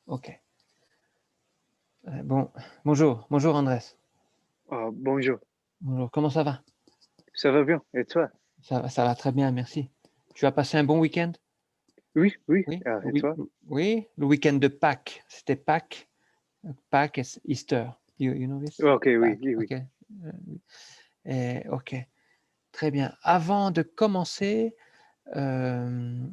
Ok. Bonjour Andrés. Bonjour, Bonjour, comment ça va? ça va bien. Et toi? Ça va très bien, merci. Tu as passé un bon week-end? Oui, oui. Oui, Et oui, toi? oui. Le week-end de Pâques, c'était Pâques. Pâques et Easter. You know this? Ok, oui, Pâques, oui, oui. ok. Oui. Ok, très bien. Avant de commencer, je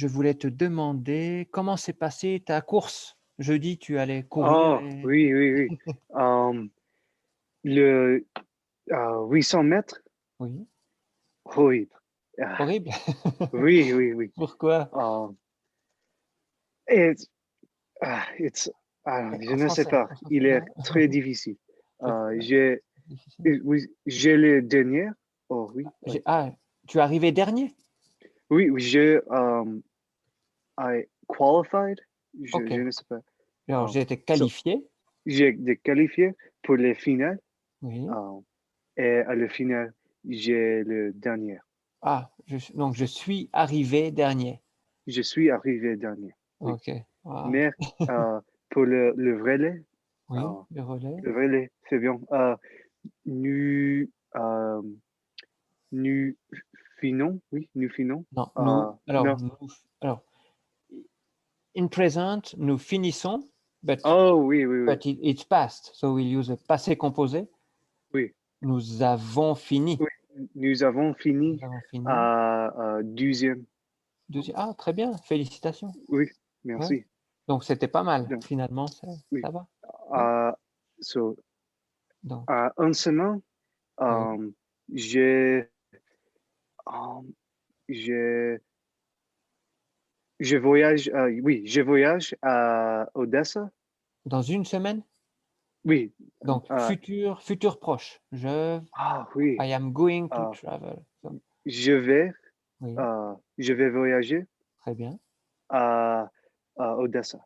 voulais te demander comment s'est passée ta course. Jeudi, tu allais courir Oh, et... oui, oui, oui. Le 800 mètres, Oui, horrible. Ah, horrible. oui, oui, oui. Pourquoi? Um, it's, it's, je En ne sais français, pas. en français, Il est non? très difficile. Pourquoi? J'ai, Difficile. oui, j'ai le dernier. Oh, oui, oui. Tu es arrivé dernier? Oui, oui, I qualified. Ok. Je ne sais pas. Alors, Um, j'ai été so, qualifié. j'ai qualifié pour les finales. Oui. Et à la finale, j'ai le dernier. Donc je suis arrivé dernier. Je suis arrivé dernier. Oui. Ok. Wow. Mais pour le relais, Oui, le relais. le relais, c'est bien. Nous, euh, nous finons, oui, nous finons. Non, Non. alors, in present, nous finissons, but, Oh, oui, oui, oui. it's past, so we'll use a passé composé. Oui, Nous avons fini. oui. Nous avons Nous fini avons fini. à deuxième. Très bien, félicitations. Oui, Ouais. merci. Donc c'était pas mal, Donc, finalement, oui. ça va. Ouais. So, Donc, en semaine, oui. j'ai Um, je, je voyage, oui, je voyage à Odessa. Dans une semaine, Oui, donc euh, futur proche. oui, I am going to euh, travel. So, je vais, oui, je vais voyager très bien. à, à Odessa.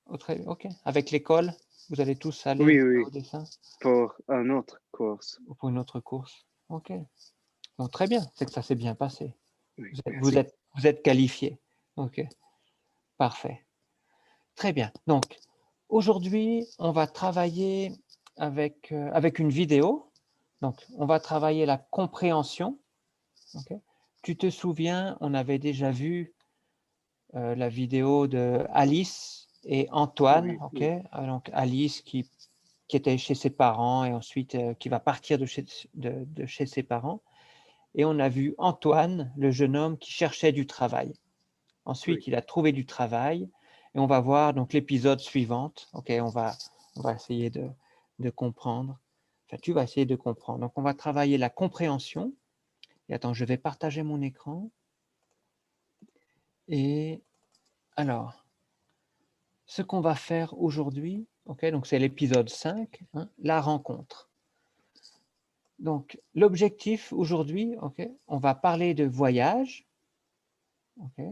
Ok. Avec l'école, vous allez tous aller Oui, à oui, Odessa pour un autre course. ou pour une autre course. Ok. Donc très bien, c'est que ça s'est bien passé. Oui, Vous êtes, vous merci. êtes, vous êtes qualifié. Ok. Parfait. Très bien. Donc aujourd'hui, on va travailler avec une vidéo. Donc on va travailler la compréhension. Ok. Tu te souviens, on avait déjà vu la vidéo de Alice et Antoine. Oui, Ok. oui, Donc Alice qui était chez ses parents et ensuite qui va partir de chez ses parents. Et on a vu Antoine, le jeune homme qui cherchait du travail. oui, Ensuite, il a trouvé du travail et on va voir donc l'épisode suivant. Ok, on va essayer de comprendre. Enfin, tu vas essayer de comprendre. Donc, on va travailler la compréhension. Et attends, je vais partager mon écran. Et alors, ce qu'on va faire aujourd'hui, ok, donc c'est l'épisode 5, hein, la rencontre. Donc, l'objectif aujourd'hui, ok, on va parler de voyage, ok,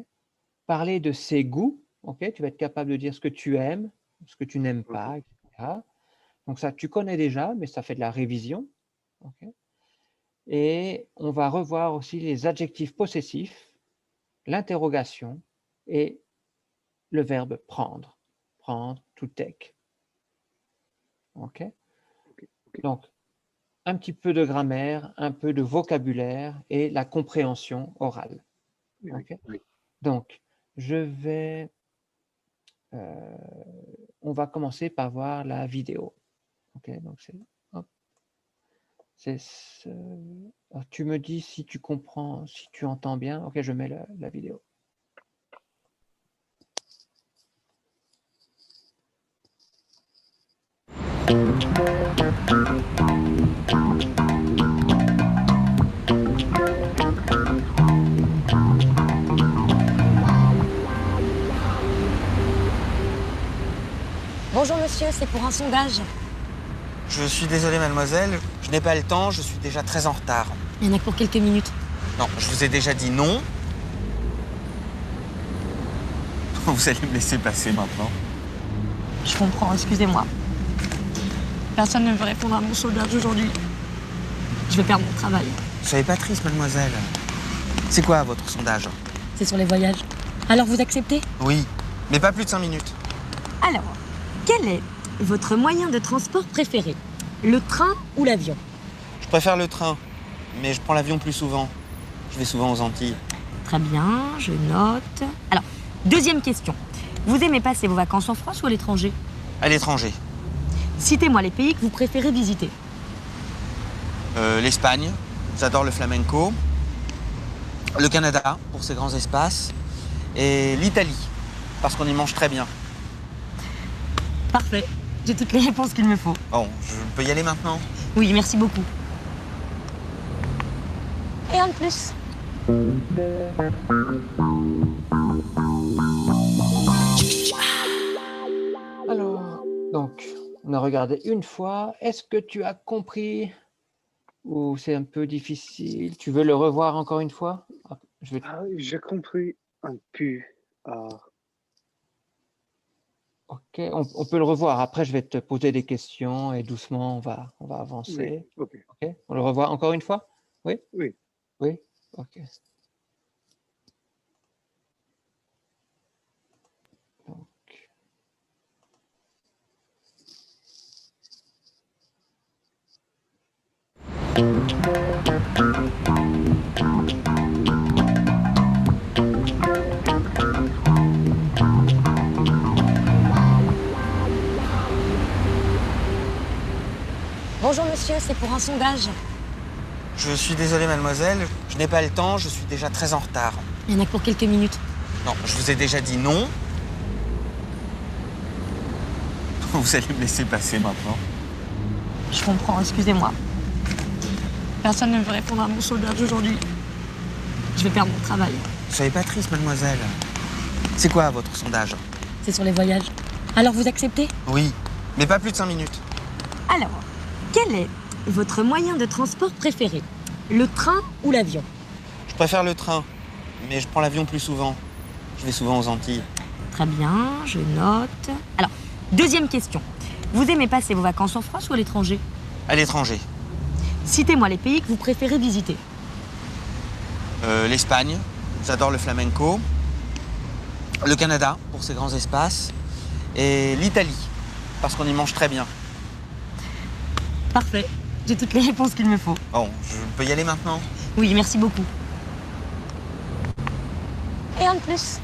parler de ses goûts, ok, tu vas être capable de dire ce que tu aimes, ce que tu n'aimes ok, pas, etc. Donc ça, tu connais déjà, mais ça fait de la révision, ok. Et on va revoir aussi les adjectifs possessifs, l'interrogation et le verbe prendre, prendre, to take, ok. ok, ok. Donc, un petit peu de grammaire, un peu de vocabulaire et la compréhension orale. Oui, Okay. oui, Donc, on va commencer par voir la vidéo. Okay, donc alors, tu me dis si tu comprends, si tu entends bien. Ok, je mets la vidéo. Bonjour monsieur, c'est pour un sondage. Je suis désolé, mademoiselle, je n'ai pas le temps, je suis déjà très en retard. Il y en a que pour quelques minutes. Non, je vous ai déjà dit non. Vous allez me laisser passer maintenant. Je comprends, excusez-moi. Personne ne veut répondre à mon sondage aujourd'hui. Je vais perdre mon travail. Soyez pas triste, mademoiselle. C'est quoi votre sondage? C'est sur les voyages. Alors vous acceptez? Oui, mais pas plus de 5 minutes. Alors, quel est votre moyen de transport préféré? Le train ou l'avion? Je préfère le train, mais je prends l'avion plus souvent. Je vais souvent aux Antilles. Très bien, je note. Alors, deuxième question. Vous aimez passer vos vacances en France ou à l'étranger? À l'étranger. Citez-moi les pays que vous préférez visiter. L'Espagne, j'adore le flamenco. Le Canada, pour ses grands espaces. Et l'Italie, parce qu'on y mange très bien. Parfait, j'ai toutes les réponses qu'il me faut. Bon, je peux y aller maintenant? Oui, merci beaucoup. Et en plus. Alors, donc, on a regardé une fois. Est-ce que tu as compris ou c'est un peu difficile? Tu veux le revoir encore une fois? Ah, je vais... J'ai compris un peu. Ok, on peut le revoir. Après, je vais te poser des questions et doucement, on va Oui, avancer. ok. Ok, on le revoit encore une fois? Oui? Oui. Oui? Ok. Donc, Bonjour monsieur, c'est pour un sondage. Je suis désolé, mademoiselle, je n'ai pas le temps, je suis déjà très en retard. Il y en a que pour quelques minutes. Non, je vous ai déjà dit non. Vous allez me laisser passer maintenant. Je comprends, excusez-moi. Personne ne veut répondre à mon sondage aujourd'hui. Je vais perdre mon travail. Soyez pas triste, mademoiselle. C'est quoi votre sondage? C'est sur les voyages. Alors vous acceptez? Oui, mais pas plus de 5 minutes. Alors, quel est votre moyen de transport préféré? Le train ou l'avion? Je préfère le train, mais je prends l'avion plus souvent. Je vais souvent aux Antilles. Très bien, je note. Alors, deuxième question. Vous aimez passer vos vacances en France ou à l'étranger? À l'étranger. Citez-moi les pays que vous préférez visiter. L'Espagne, j'adore le flamenco. Le Canada, pour ses grands espaces. Et l'Italie, parce qu'on y mange très bien. Parfait, j'ai toutes les réponses qu'il me faut. Bon, je peux y aller maintenant? Oui, merci beaucoup. Et en plus.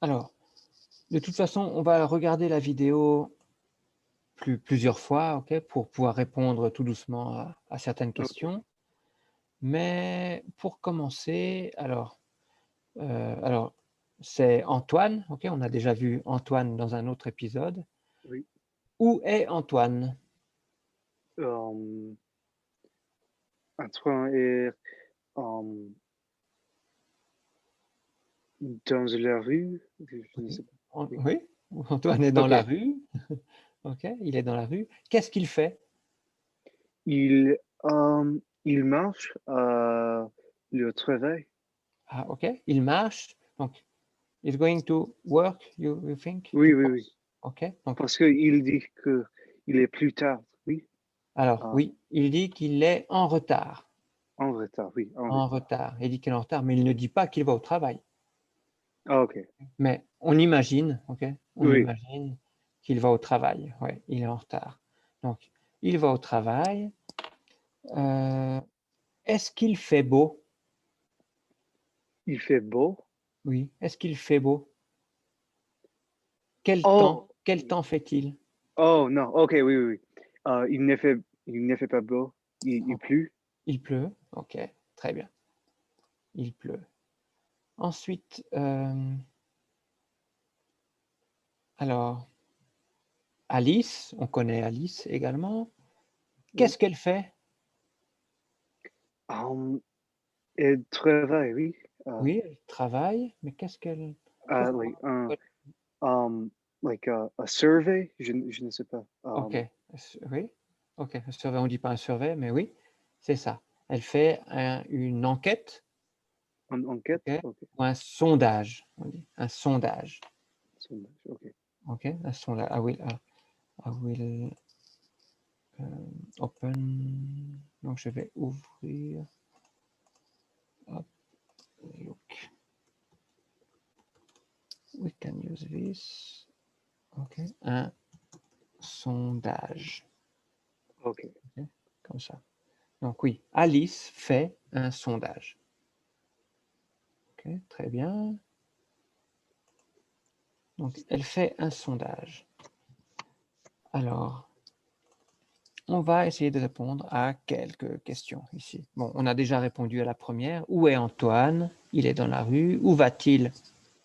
alors, de toute façon, on va regarder la vidéo plusieurs fois, ok, pour pouvoir répondre tout doucement à certaines questions. Mais pour commencer, alors c'est Antoine, ok, on a déjà vu Antoine dans un autre épisode. Oui. Où est Antoine? Antoine est dans la rue. Je ne sais pas. Oui, Antoine est dans Ok. la rue. Ok, il est dans la rue. Qu'est-ce qu'il fait? Il marche le travail. Ah, ok, il marche. Donc, he's going to work, you think? Oui, Tu oui, penses? oui. Ok, donc, Parce qu'il dit que il est plus tard. Oui. alors oui, il dit qu'il est en retard. En retard, oui. En retard. Il dit qu'il est en retard, mais il ne dit pas qu'il va au travail. Ok. Mais on imagine, ok, on Oui. imagine qu'il va au travail. Ouais, il est en retard. Donc, il va au travail. Est-ce qu'il fait beau? Il fait beau. Oui. Est-ce qu'il fait beau? Quel Oh, temps fait-il? oh non. Ok, oui, oui, oui. Il ne fait pas beau. Il pleut. Il pleut. Ok, très bien. Il pleut. Ensuite, alors, Alice, on connaît Alice également. Qu'est-ce qu'elle fait? Elle travaille, oui. Oui, elle travaille, mais qu'est-ce qu'elle... Like like a survey. Je ne sais pas. Ok, oui. Ok, un survey, on ne dit pas un survey, mais oui, c'est ça. Elle fait une enquête, Une enquête. ok, Ok. ou un sondage, on dit, un sondage. Sondage, ok. Ok, un sondage. I will Open. Donc, je vais ouvrir. Hop, look. We can use this. OK. Un sondage. OK. Comme ça. Donc, oui, Alice fait un sondage. OK, très bien. Donc, elle fait un sondage. Alors, on va essayer de répondre à quelques questions ici. Bon, on a déjà répondu à la première. Où est Antoine? Il est dans la rue. Où va-t-il?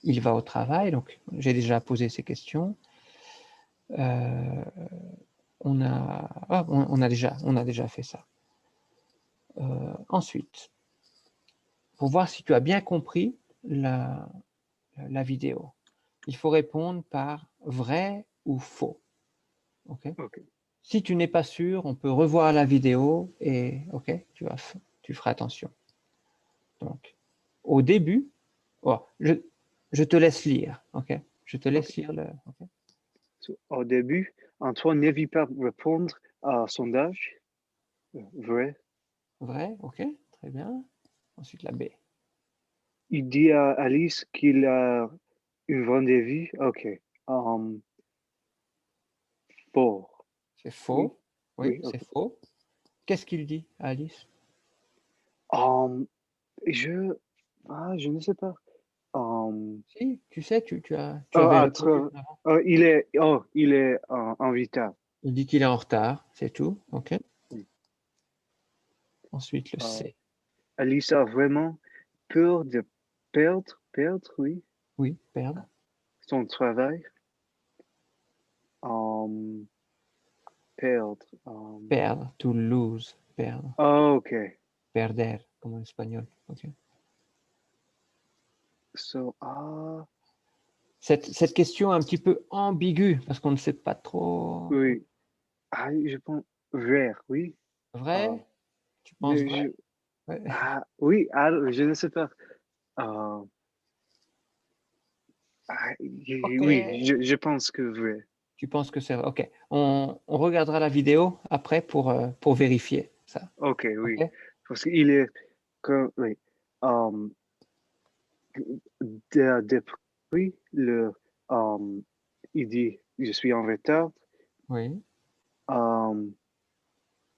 Il va au travail. Donc, j'ai déjà posé ces questions. On a déjà fait ça. Ensuite, pour voir si tu as bien compris la vidéo, il faut répondre par vrai ou faux. OK? OK. Si tu n'es pas sûr, on peut revoir la vidéo et OK, tu feras attention. Donc, au début, je te laisse lire. OK? Je te laisse lire le. OK? So, au début, Antoine ne vit pas répondre à sondage. Vrai. Vrai? OK, très bien. Ensuite, la B. Il dit à Alice qu'il a une rendez-vous. OK. Faux. C'est faux. Oui, Oui, c'est OK. faux. Qu'est-ce qu'il dit à Alice? Je ne sais pas. Si, tu sais, tu avais répondu avant. Il est invitable. Il dit qu'il est en retard, c'est tout. OK. Oui. Ensuite, le C. Alice a vraiment peur de perdre, oui, Oui, perdre. son travail. Perdre. Perdre, to lose, perdre. OK. Perder, comme en espagnol. OK. So, Cette question est un petit peu ambiguë parce qu'on ne sait pas trop. oui. Je pense vert, oui. Vrai? Tu penses vrai? Ouais. Oui, je ne sais pas. OK. Oui, je pense que vrai. Tu penses que c'est vrai? OK. On regardera la vidéo après pour vérifier ça. OK, oui. OK? Parce qu'il est oui. Depuis il dit je suis en retard, Oui.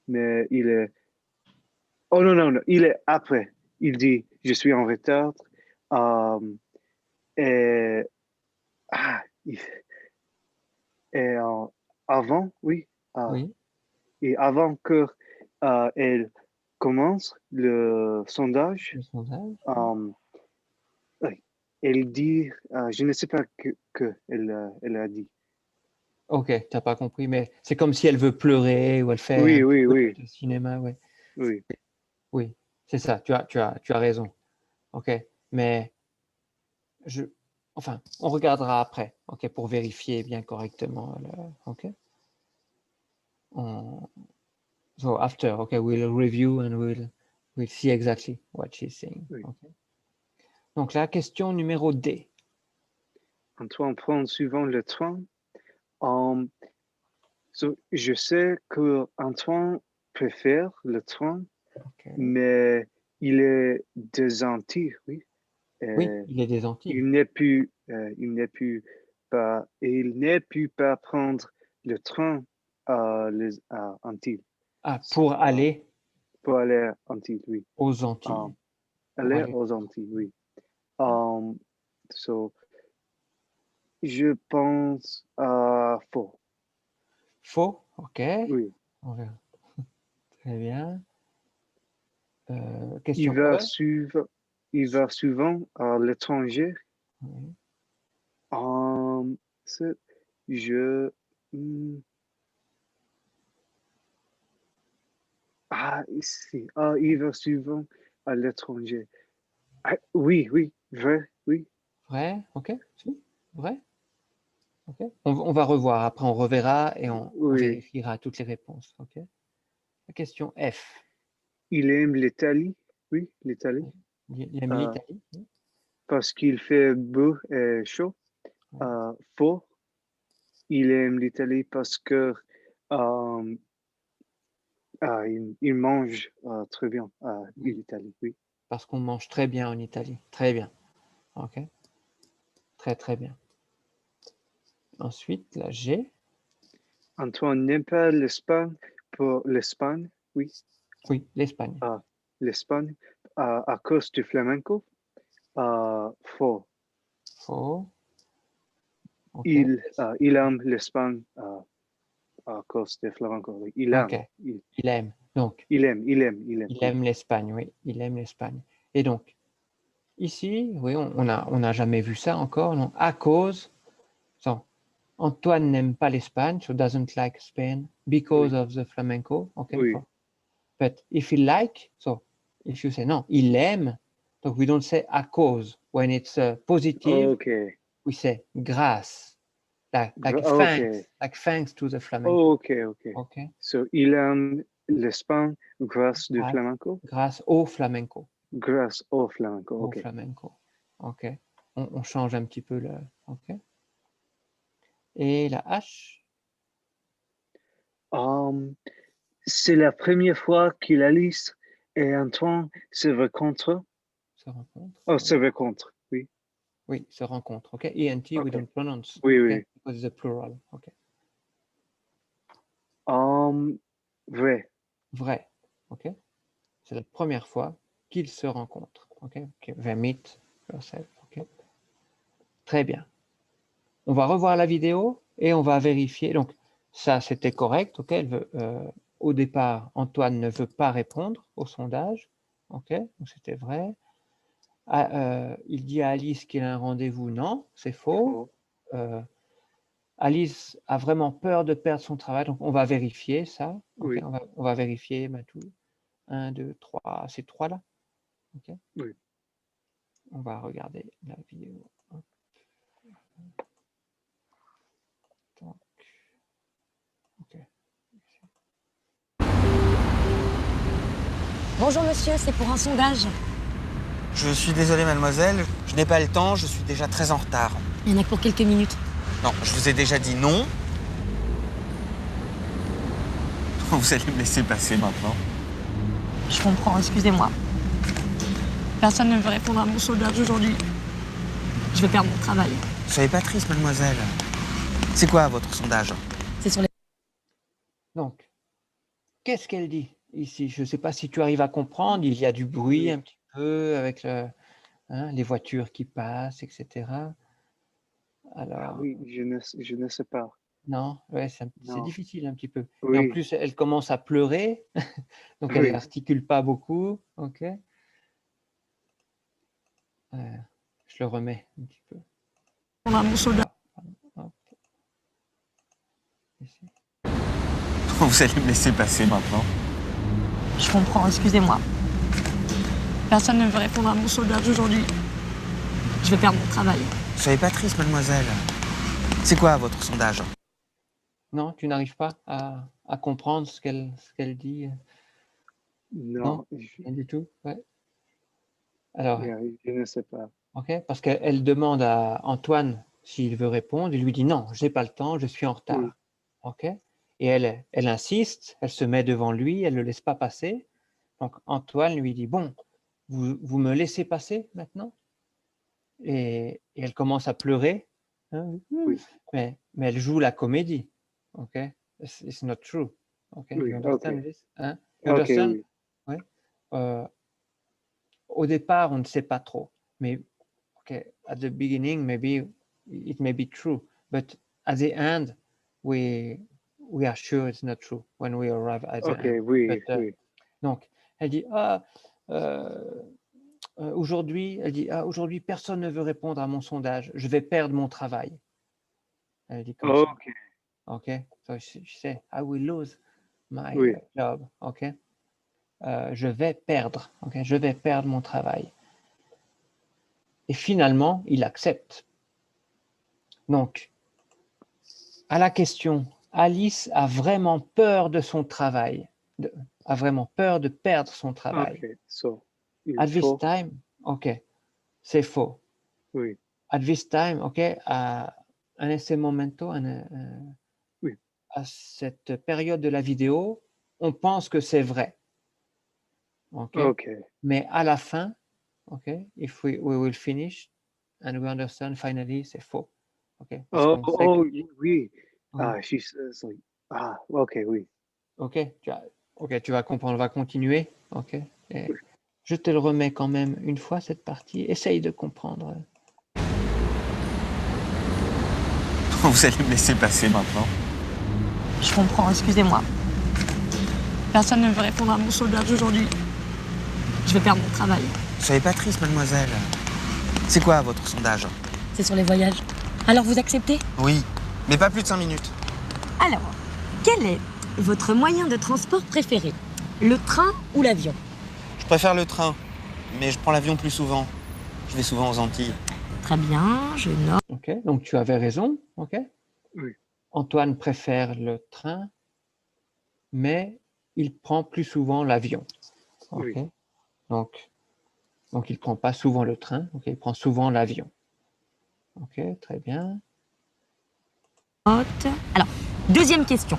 mais il est. Oh non, il est après. Il dit je suis en retard. Et, il- et avant, oui. Oui. Et avant que elle commence le sondage, Le sondage. oui, elle dit, je ne sais pas que elle a dit. OK, tu n'as pas compris, mais c'est comme si elle veut pleurer ou elle fait un petit peu de cinéma. Ouais. Oui. Oui, c'est ça, tu as raison. OK, mais enfin, on regardera après, OK, pour vérifier bien correctement. OK. So after, OK, we'll review and we'll see exactly what she's saying. Oui. OK. Donc la question numéro D. Antoine prend souvent le train. Je sais que Antoine préfère le train, OK. mais il est des Antilles, oui. Oui, il est des Antilles. Il n'est plus pas prendre le train à Antilles. Pour aller Pour aller à Antilles, oui. aux Antilles. Aller aux Antilles, oui. So, je pense à faux. Faux, OK. Oui. On verra. Très bien. Il Question va E. souvent à l'étranger. Oui. Je. hmm, ici. Il va souvent à l'étranger. Oui, vrai, oui. Vrai, OK. Si, vrai. OK. On va revoir, après on reverra et on Oui. vérifiera toutes les réponses. OK. La question F. Il aime l'Italie, oui, l'Italie, Il aime euh, l'Italie. Oui. parce qu'il fait beau et chaud. Faux. Il aime l'Italie parce que il mange très bien Oui. l'Italie, oui. Parce qu'on mange très bien en Italie. Très bien. OK. Très, très bien. Ensuite, la G. Antoine n'aime pas l'Espagne pour l'Espagne, oui, Oui, l'Espagne. l'Espagne à cause du flamenco. Faux. Faux. OK. Il aime l'Espagne à cause du flamenco, oui. Il OK. aime. Il aime. Donc, Il aime. il Oui. aime l'Espagne, oui. Il aime l'Espagne. Et donc, ici, oui, on n'a jamais vu ça encore. Non, à cause. So, Antoine n'aime pas l'Espagne, so doesn't like Spain because Oui. of the flamenco. Okay. Oui. But if he like, so if you say no, il aime. Donc we don't say à cause. When it's positive, Okay. we say grâce, like Okay. thanks to the flamenco. Okay. Okay. So, il aime l'Espagne grâce du flamenco? Grâce au flamenco. Grâce au flamenco, Au ok. flamenco. OK. On change un petit peu le. OK. Et la H. C'est la première fois qu'Alice et Antoine se rencontrent. Se rencontre. Oh, se rencontrent, oui. Oui, se rencontre. OK. ENT, we Okay. don't pronounce. Oui, Okay? oui. Because it's a plural. OK. Vrai. Vrai. OK. C'est la première fois qu'ils se rencontrent. OK. Okay. They meet yourself. OK. Très bien. On va revoir la vidéo et on va vérifier. Donc, ça, c'était correct. OK. Au départ, Antoine ne veut pas répondre au sondage. OK. Donc, c'était vrai. Il dit à Alice qu'il a un rendez-vous. Non, c'est faux. Alice a vraiment peur de perdre son travail. Donc, on va vérifier ça. Okay. Oui. On va vérifier tout. 1, 2, 3. C'est 3 là. OK. Oui. On va regarder la vidéo. Donc, OK. Bonjour monsieur, c'est pour un sondage. Je suis désolé, mademoiselle, je n'ai pas le temps, je suis déjà très en retard. Il y en a que pour quelques minutes. Non, je vous ai déjà dit non. Vous allez me laisser passer maintenant. Je comprends, excusez-moi. Personne ne veut répondre à mon sondage aujourd'hui. Je vais perdre mon travail. Soyez pas triste, mademoiselle. C'est quoi votre sondage? C'est sur les... Donc, qu'est-ce qu'elle dit ici? Je ne sais pas si tu arrives à comprendre. Il y a du bruit un petit peu avec les voitures qui passent, etc. Alors, oui, je ne sais pas. non, ouais, c'est difficile un petit peu. Oui. Et en plus, elle commence à pleurer, donc elle n'articule pas beaucoup. OK. Je le remets un petit peu. Répondre à mon sondage. Ici. Vous allez me laisser passer maintenant. Je comprends, excusez-moi. Personne ne veut répondre à mon sondage aujourd'hui. Je vais perdre mon travail. Soyez pas triste, mademoiselle. C'est quoi votre sondage? Non, tu n'arrives pas à comprendre ce qu'elle dit? Non, rien du tout. Ouais. Alors, je ne sais pas. OK, parce qu'elle demande à Antoine s'il veut répondre. Il lui dit non, j'ai pas le temps, je suis en retard. Oui. OK. Et elle insiste, elle se met devant lui, elle ne le laisse pas passer. Donc Antoine lui dit bon, vous me laissez passer maintenant? Et elle commence à pleurer. Hein, Oui. mais elle joue la comédie. OK. It's not true. OK. Oui, You understand ok. this? Hein? You Ok, understand? oui. Ouais. Au départ, on ne sait pas trop. Mais okay, at the beginning, maybe it may be true, but at the end, we are sure it's not true when we arrive at the end. Oui, But, oui. donc, elle dit aujourd'hui, aujourd'hui, personne ne veut répondre à mon sondage. Je vais perdre mon travail. Elle dit comme ça. OK. So she say, I will lose my job. OK. Je vais perdre. OK. Je vais perdre mon travail. Et finalement, il accepte. Donc, à la question, Alice a vraiment peur de son travail, a vraiment peur de perdre son travail. Okay, so At this time, OK, c'est faux. Oui. At this time, OK, en ese momento, à cette période de la vidéo, on pense que c'est vrai. OK? OK. Mais à la fin, OK, if we will finish and we understand finally, c'est faux. OK? Parce qu'on sait que Oui. ouais. She says like OK, oui. OK, tu vas comprendre, on va continuer. OK? Et Oui. je te le remets quand même une fois cette partie. Essaye de comprendre. Vous allez me laisser passer maintenant. Je comprends, excusez-moi. Personne ne veut répondre à mon sondage aujourd'hui. Je vais perdre mon travail. Soyez pas triste, mademoiselle. C'est quoi votre sondage? C'est sur les voyages. Alors vous acceptez? Oui, mais pas plus de 5 minutes. Alors, quel est votre moyen de transport préféré? Le train ou l'avion? Je préfère le train, mais je prends l'avion plus souvent. Je vais souvent aux Antilles. Très bien, je note. OK? Donc tu avais raison. OK? Oui. Antoine préfère le train, mais il prend plus souvent l'avion. OK? Oui. Donc il ne prend pas souvent le train, OK? Il prend souvent l'avion. OK, très bien. Alors, deuxième question.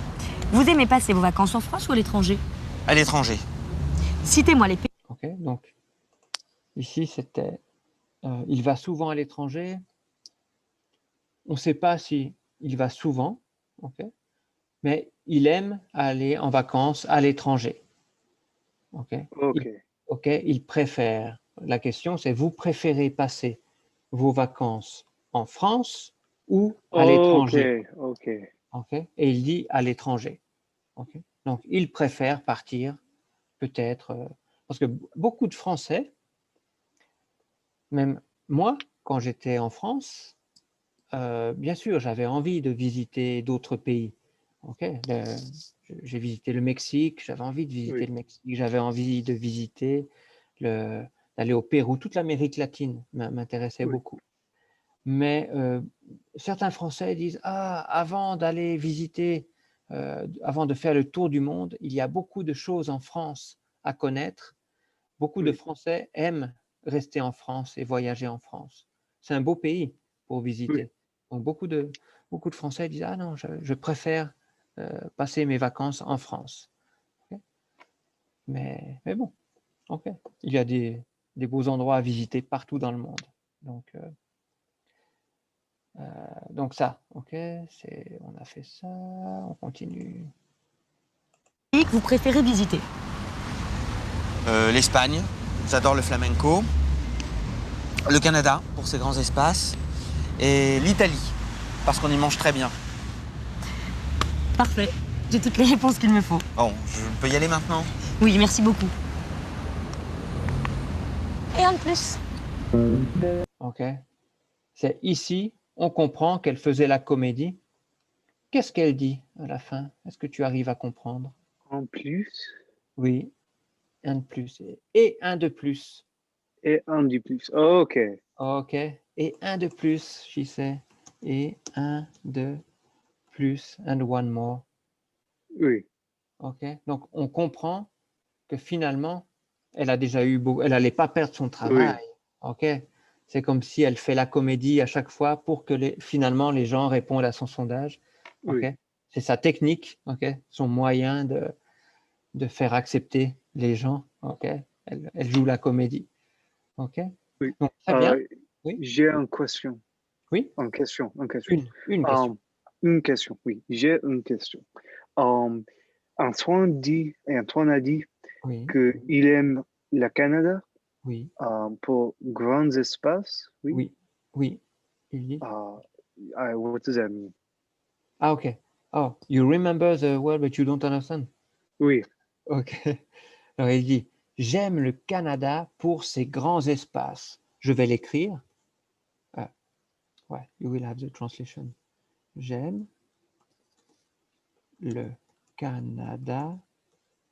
Vous aimez passer vos vacances en France ou à l'étranger? À l'étranger. Citez-moi les pays. OK, donc ici c'était il va souvent à l'étranger. On ne sait pas si il va souvent, OK? Mais il aime aller en vacances à l'étranger. OK? OK. OK, il préfère. La question c'est vous préférez passer vos vacances en France ou à l'étranger? OK. OK? Et il dit à l'étranger. OK? Donc il préfère partir peut-être parce que beaucoup de Français, même moi, quand j'étais en France, bien sûr, j'avais envie de visiter d'autres pays. OK? J'ai visité le Mexique, j'avais envie de visiter Oui. le Mexique, j'avais envie de visiter d'aller au Pérou, toute l'Amérique latine m'intéressait Oui. beaucoup. Mais certains Français disent: «Ah, avant d'aller visiter, avant de faire le tour du monde, il y a beaucoup de choses en France à connaître». Beaucoup de Oui. Français aiment rester en France et voyager en France. C'est un beau pays pour Oui. visiter. Donc beaucoup de Français disent: «Ah non, je préfère, passer mes vacances en France». OK. Mais bon, OK. Il y a des beaux endroits à visiter partout dans le monde. Donc ça, OK, on a fait ça, on continue. Que vous préférez visiter? L'Espagne, j'adore le flamenco. Le Canada, pour ses grands espaces. Et l'Italie, parce qu'on y mange très bien. Parfait. J'ai toutes les réponses qu'il me faut. Bon, je peux y aller maintenant? Oui, merci beaucoup. Et un de plus. OK. C'est ici, on comprend qu'elle faisait la comédie. Qu'est-ce qu'elle dit à la fin? Est-ce que tu arrives à comprendre? En plus Oui, un de plus et un de plus. et un de plus. OK. OK. Et un de plus, she said. Et un de plus, and one more. Oui. OK. Donc, on comprend que finalement, elle a déjà eu elle n'allait pas perdre son travail. Oui. OK. C'est comme si elle fait la comédie à chaque fois pour que finalement les gens répondent à son sondage. OK. Oui. C'est sa technique, OK. Son moyen de faire accepter les gens. OK. Elle joue la comédie. OK. Oui. Donc, très bien. Euh, Oui. j'ai une question. Oui. Une question. Une question. Une question. Une question. Oui. J'ai une question. Um, Antoine a dit Oui. qu'il aime le Canada Oui. pour grands espaces. Oui. Oui. Oui. Il dit. What does that mean? Ah, OK. Oh, you remember the word but you don't understand? Oui. OK. Alors, il dit: «J'aime le Canada pour ses grands espaces». Je vais l'écrire. Ouais, you will have the translation. J'aime le Canada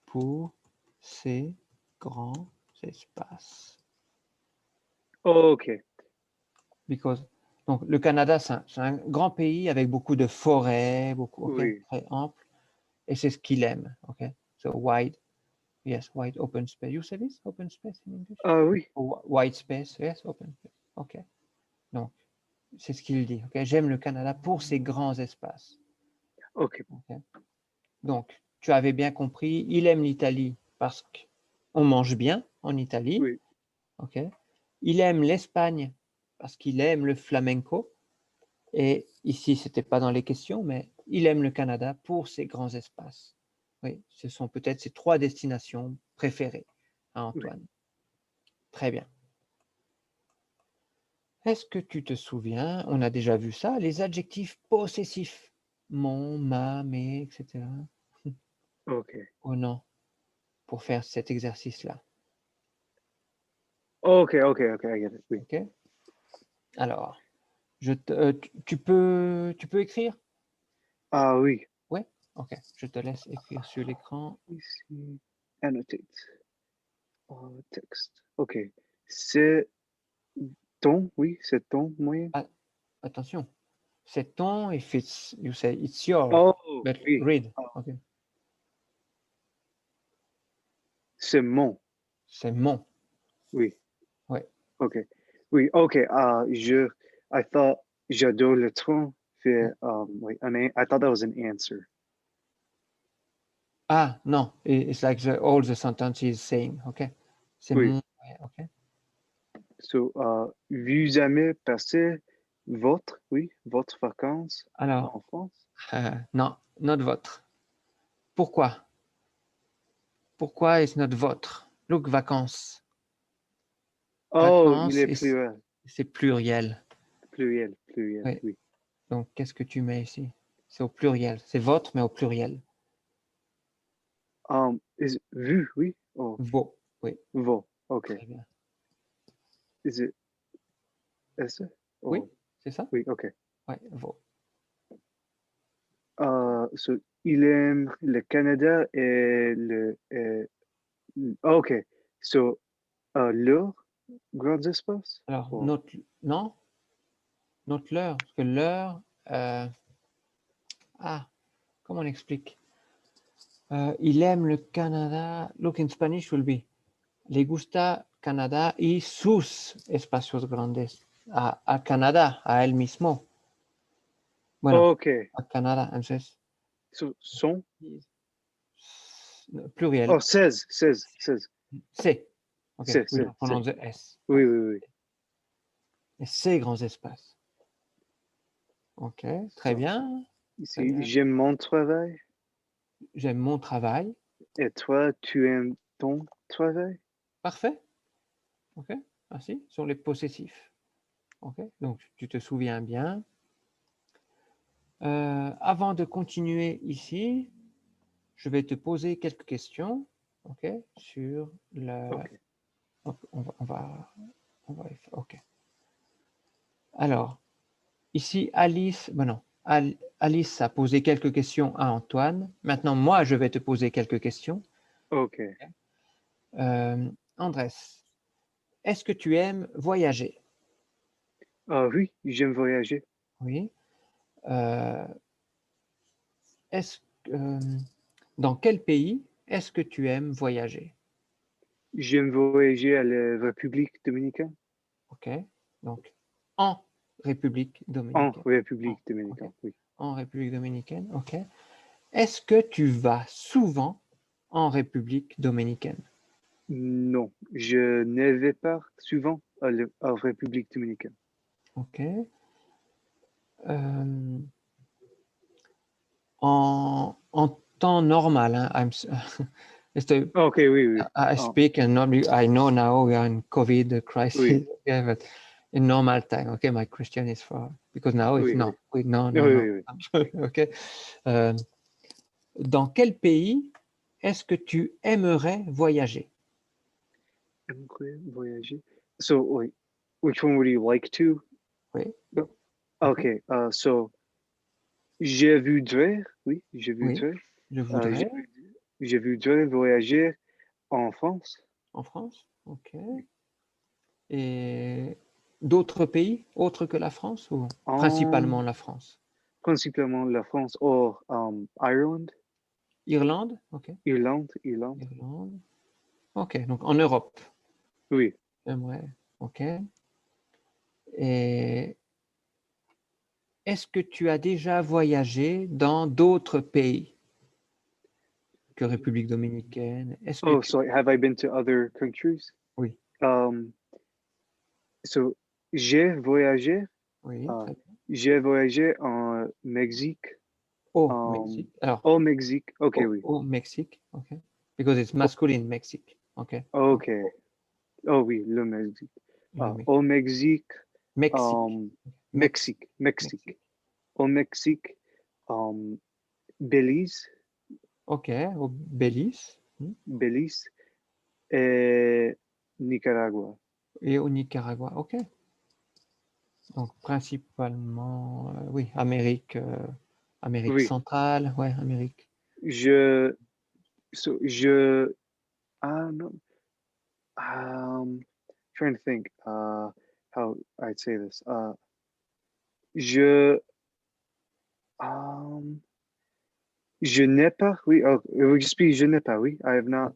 pour ses grands espaces. OK. Because donc le Canada, c'est un grand pays avec beaucoup de forêts, beaucoup, OK, Oui. très ample, et c'est ce qu'il aime, OK? So wide, yes, wide open space. You say this, open space in English? Oui. Wide space, yes, open space. OK. Donc, c'est ce qu'il dit, OK? J'aime le Canada pour ses grands espaces. OK. OK? Donc, tu avais bien compris, il aime l'Italie parce qu'on mange bien en Italie. Oui. Ok. Il aime l'Espagne parce qu'il aime le flamenco. Et ici, ce n'était pas dans les questions, mais il aime le Canada pour ses grands espaces. Oui, ce sont peut-être ses 3 destinations préférées à Antoine. Très bien. Est-ce que tu te souviens, on a déjà vu ça, les adjectifs possessifs? Mon, ma, mes, etc. OK. Ou non, pour faire cet exercice-là. OK, OK, OK, I get it. Oui. OK? Alors, tu peux écrire? Ah oui, Oui? OK, je te laisse écrire sur l'écran. ici, annotate. Texte. OK. C'est ton, oui, c'est ton moyen. Ah, attention, c'est ton, if you say it's your, Oh, but oui. read. Ah, OK. c'est mon, C'est mon. oui. Oui. OK. Oui, OK. I thought j'adore le train. Fait, wait, I thought that was an answer. Ah, non, it's like all the sentence is saying. OK? C'est Oui. mon. Ouais, OK? So, vu jamais passer votre vacances Alors, en France? non, not votre. Pourquoi? Pourquoi est-ce not votre? Look, vacances. Oh, il Vacances, est pluriel. c'est pluriel. Pluriel, pluriel, Oui. oui. Donc, qu'est-ce que tu mets ici? C'est au pluriel. C'est votre, mais au pluriel. Is it vu, oui? Oh, Vos. Oui, vos. OK. très bien. Is it esse? Oui, Oh, c'est ça? oui, OK. Oui, vos. So, il aime le Canada et OK. So, leurs grands espaces? Alors, Oh. non, notre l'heure, parce que l'heure, comment on explique? Il aime le Canada. Look, in Spanish will be, le gusta Canadá y sus espacios grandes. A Canadá, a él mismo. Bueno, OK. a Canadá, entonces, So, son? pluriel, Oh, 16, 16, 16. C. OK, C'est, we c'est, don't c'est. pronounce the S. Oui, oui, oui. Et ces grands espaces. OK, très So, bien. Très ici, bien. j'aime mon travail. J'aime mon travail. Et toi, tu aimes ton travail? Parfait. OK, merci. Ce sont les possessifs. OK, donc tu te souviens bien. Avant de continuer ici, je vais te poser quelques questions, OK, sur le... OK. On va y faire, OK. Alors, ici, Alice, bon non, Alice a posé quelques questions à Antoine. Maintenant, moi, je vais te poser quelques questions. OK. Andrés, est-ce que tu aimes voyager? Ah oui, j'aime voyager. Oui. Dans quel pays est-ce que tu aimes voyager? J'aime voyager à la République dominicaine. OK. Donc, en République En dominicaine. République OK. dominicaine, oui. En République dominicaine, OK. Est-ce que tu vas souvent en République dominicaine? Non, je ne vais pas souvent à République dominicaine. OK. En temps normal, hein, OK, oui, oui. I speak and normally I know now we are in COVID crisis, Oui, yeah, but in normal time, okay, my question is for, because now it's oui, no, oui. no, Oui, no, no, oui, oui. okay. Dans quel pays est-ce que tu aimerais voyager? Aimerais voyager. So, wait, which one would you like to? Oui, go? OK, so, je voudrais, oui, je oui, voudrais, je euh, je, voudrais je voudrais voyager en France. en France, ok. Et d'autres pays autres que la France ou principalement la France? Principalement la France ou Ireland, Irlande, ok. Irlande. Irlande, ok. Donc en Europe, Oui, j'aimerais, ok. Et est-ce que tu as déjà voyagé dans d'autres pays? que République dominicaine. Est-ce que Oh, tu... so have I been to other countries? Oui, So j'ai voyagé, oui, Ah. très bien. j'ai voyagé en Mexique, Au um, Mexique. Alors, au Mexique. Ok, oui. au Mexique, ok. Because it's masculine, Mexique, ok. Ok. Oh oui, le Mexique. Le Mexique. Au Mexique, Mexique. Mexique. Mexique. Au Mexique, Belize, Ok, au Belize Belize et Nicaragua. et au Nicaragua, ok. Donc, principalement, oui, Amérique Oui, centrale, ouais, Amérique. je, no, trying to think, how I'd say this. Je, je n'ai pas, oui, it would just be je n'ai pas, oui. I have not,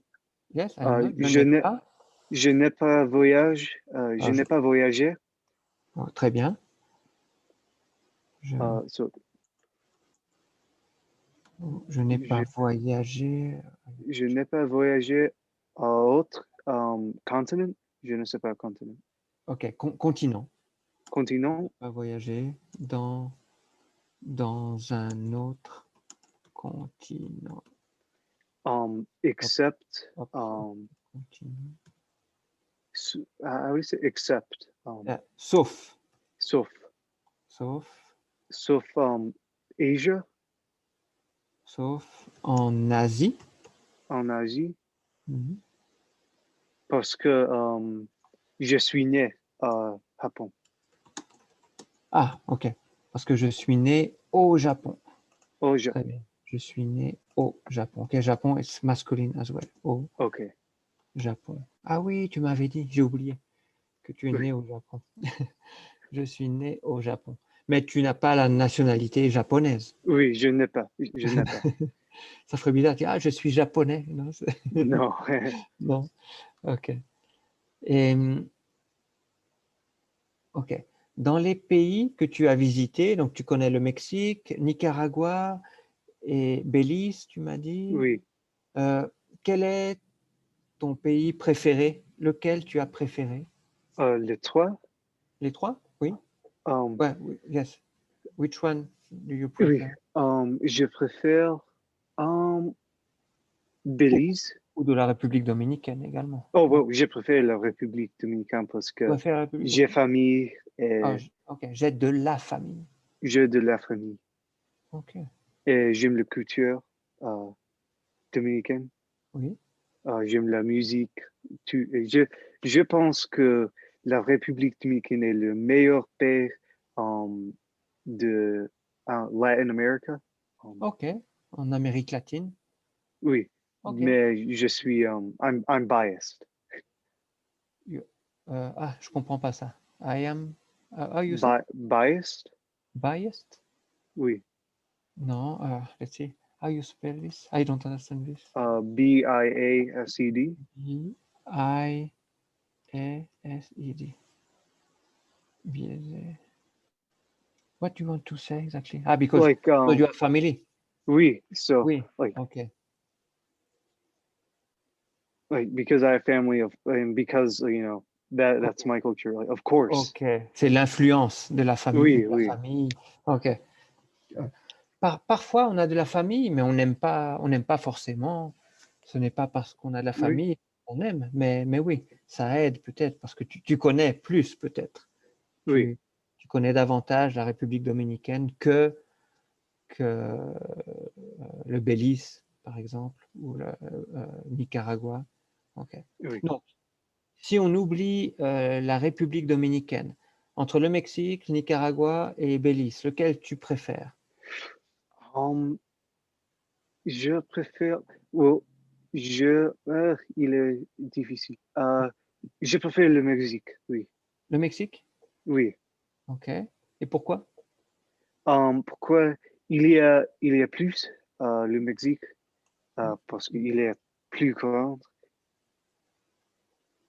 Yes, I have not, je je n'ai n'ai, pas. je n'ai pas voyage, je Ah, n'ai pas voyagé. oh, très bien. Je n'ai pas Je, voyagé. je n'ai pas voyagé à autre continent. Je ne sais pas continent. Ok, continent. Continent, Pas voyager dans un autre continent. except, Hop, continent. I would say except, Sauf. sauf, Sauf Asia, en Asie. en Asie, Mhm. parce que je suis né à Japon. Ah, ok. Parce que je suis né au Japon. Au Japon. Très bien. Je suis né au Japon. Ok, Japon is masculine as well. Au Ok. Japon. Ah oui, tu m'avais dit, j'ai oublié que tu es Oui. né au Japon. Je suis né au Japon. Mais tu n'as pas la nationalité japonaise. Oui, je n'ai pas. Je n'ai pas. Ça ferait bizarre de dire, ah, je suis japonais. Non, Non. non. Ok. Et, ok. Dans les pays que tu as visités, donc tu connais le Mexique, Nicaragua et Belize, tu m'as dit. Oui. Quel est ton pays préféré? Lequel tu as préféré? Les trois. Les trois? Oui. Ouais, oui, yes. Which one do you Oui. prefer? Je préfère Belize. Ou de la République dominicaine également. Oh, oui, je préfère la République dominicaine parce Tu que préfères la République? j'ai famille Ah, et ok, j'ai de la famille. j'ai de la famille. Ok, Et j'aime la culture dominicaine. oui. J'aime la musique. Et je pense que la République dominicaine est le meilleur pays de Latin America. Ok, en Amérique latine. Oui, Ok. mais je suis, I'm biased. Je comprends pas ça. I am, how you say? Biased? Biased? Oui. No, let's see. How you spell this? I don't understand this. BIASED. B-I-A-S-E-D. Biaisé. What do you want to say exactly? Ah, because Like, you have family. oui, so, Oui, like, ok. because I have family and because, that's my culture, like, of course. Ok, c'est l'influence de la famille. Oui, oui, Ok. Parfois, on a de la famille, mais on n'aime pas forcément. Ce n'est pas parce qu'on a de la oui, famille qu'on aime, mais oui, ça aide peut-être parce que tu connais plus peut-être. oui, Tu connais davantage la République dominicaine que le Belize, par exemple, ou le Nicaragua. Ok. oui. Donc, si on oublie la République dominicaine, entre le Mexique, le Nicaragua et Belize, lequel tu préfères? Je préfère, il est difficile. Je préfère le Mexique, oui, Le Mexique? oui. Ok. Et pourquoi? Pourquoi il y a plus le Mexique parce qu'il est plus grand.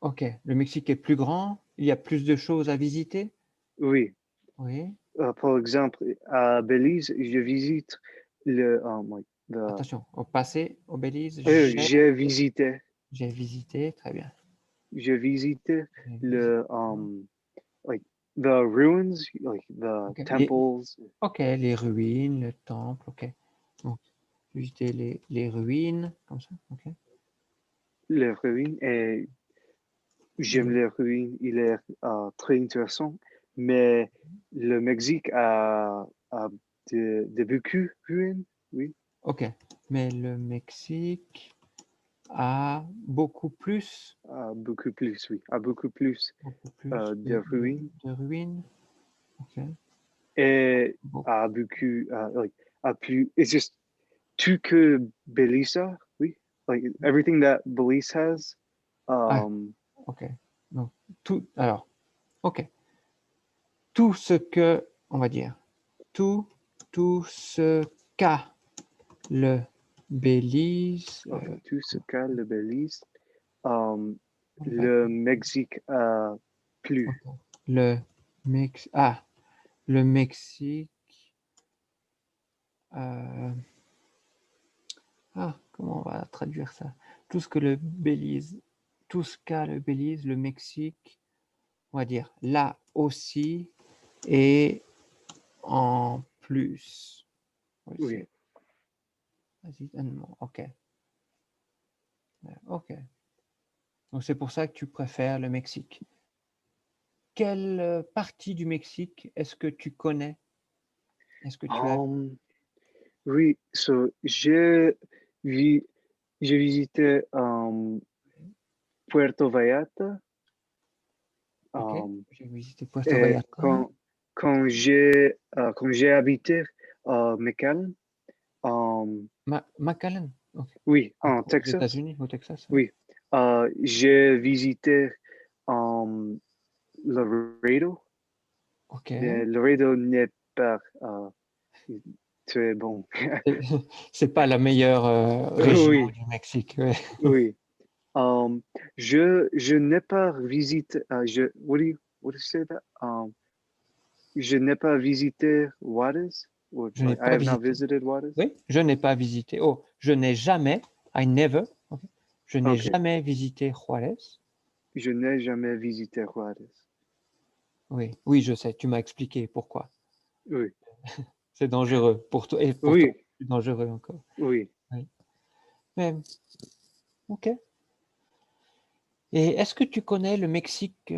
Ok. Le Mexique est plus grand, il y a plus de choses à visiter? Oui. Oui. Par exemple, à Belize, je visite Attention, au passé, au Belize, j'ai visité. j'ai visité, très bien. J'ai visité J'ai le like the ruins, like the Ok, temples. ok, les ruines, le temple, ok. Donc, visiter les ruines, comme ça, ok. Les ruines et j'aime les ruines. Il est très intéressant. Mais le Mexique a de beaucoup de ruines, oui. Ok, mais le Mexique a beaucoup plus Beaucoup plus, oui. A beaucoup plus de ruines. de ruines. Ok, Et bon, a beaucoup, like, a plus, it's just tout que Belize, oui. Like everything that Belize has. ah, ok. Donc, tout, alors, ok. Tout ce que, on va dire, tout ce qu'a le Belize, Okay, tout ce cas, le Belize, on va le dire, Mexique a plus. ok. Le le Mexique, euh, comment on va traduire ça? Tout ce que le Belize, tout ce qu'a le Belize, le Mexique, on va dire là aussi et en plus. Oui. Vas-y, donne-moi. Ok. Ok. Donc c'est pour ça que tu préfères le Mexique. Quelle partie du Mexique est-ce que tu connais? Est-ce que tu as... Oui, so vi, j'ai visité Puerto Vallarta. Ok, um, j'ai visité Puerto et Vallarta. quand j'ai habité à McAllen, McAllen. Ok. oui, Donc, en aux Texas, États-Unis, au Texas. Ouais. oui, j'ai visité um, Laredo. Ok. Mais Laredo n'est pas très bon. C'est pas la meilleure région Oui, du Mexique. Ouais. oui. Je n'ai pas visité, what do you say that? Je n'ai pas visité Juarez. Je n'ai I pas have not visité. visited Juarez. Oui, je n'ai pas visité. Oh, je n'ai jamais. I never. Ok. Je n'ai Ok, jamais visité Juarez. je n'ai jamais visité Juarez. Oui, oui, je sais. Tu m'as expliqué pourquoi. Oui, C'est dangereux pour toi et pour toi, oui, c'est dangereux encore. oui. Oui. Mais, ok. Et est-ce que tu connais le Mexique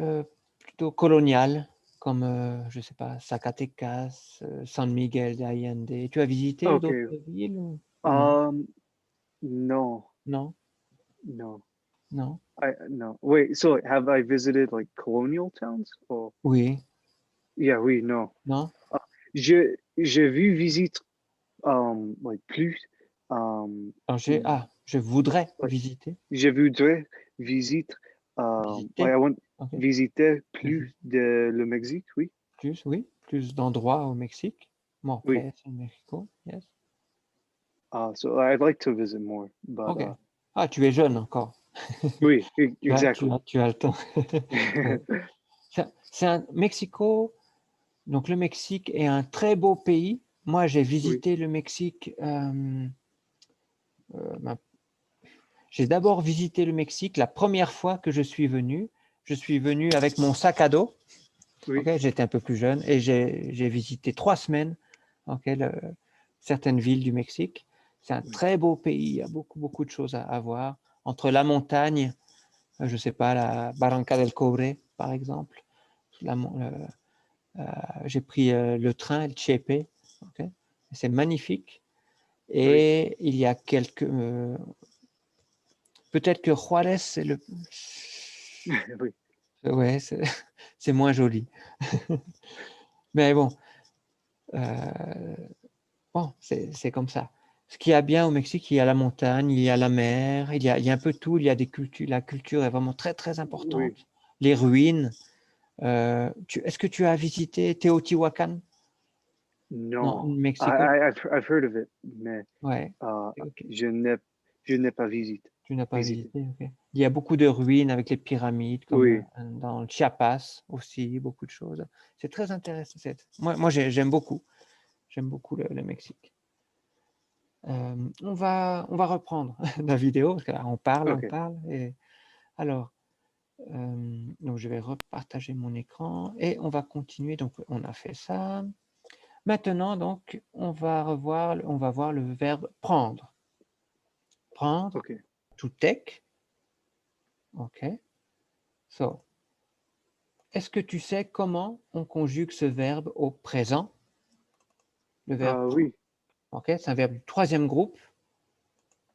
plutôt colonial, comme, je ne sais pas, Zacatecas, San Miguel de Allende? Tu as visité Ok. d'autres villes ou non? No, Non? no. Non? No. Wait, so have I visited like colonial towns? Or Oui? yeah, oui, no. Non? J'ai vu visite like plus Alors, mm, je voudrais like visiter. je voudrais visiter like Visiter? I want Ok. visiter plus Visiter de le Mexique, oui. plus, oui. Plus d'endroits au Mexique. Bon, Oui. après, c'est le Mexico. Yes. So I'd like to visit more, but Ok. Ah, tu es jeune encore. oui, exactly. Tu as le temps. Ouais. C'est un Mexico. Donc le Mexique est un très beau pays. Moi, j'ai Oui, visité le Mexique. Ben, j'ai d'abord visité le Mexique la première fois que je suis venu. Je suis venu avec mon sac à dos. oui, Okay, j'étais un peu plus jeune et j'ai visité 3 semaines certaines villes du Mexique. C'est un oui, très beau pays. Il y a beaucoup, beaucoup de choses à voir. Entre la montagne, je ne sais pas, la Barranca del Cobre, par exemple. J'ai pris le train, le Chepe. Okay. C'est magnifique. oui, Et il y a quelques... peut-être que Juarez, c'est le... oui, Ouais, c'est moins joli. Mais bon, c'est comme ça. Ce qui est bien au Mexique, il y a la montagne, il y a la mer, il y a un peu tout. Il y a des cultures. La culture est vraiment très, très oui. importante. Les ruines. Est-ce que tu as visité Teotihuacan? Non, No, Mexico. I've heard of it, mais Ouais. uh, Ok. je n'ai je n'ai pas Tu n'as pas visité. visité, ok. Il y a beaucoup de ruines avec les pyramides, comme Oui, dans le Chiapas aussi, beaucoup de choses. C'est très intéressant. Moi j'aime beaucoup. J'aime beaucoup le Mexique. On va reprendre la vidéo, parce que là, on parle. Ok. Et alors, donc je vais repartager mon écran et on va continuer. Donc, on a fait ça. Maintenant, donc, on va voir le verbe prendre. Prendre, Ok. to take. OK. So, est-ce que tu sais comment on conjugue ce verbe au présent? Le verbe prendre. Oui. OK, c'est un verbe du troisième groupe.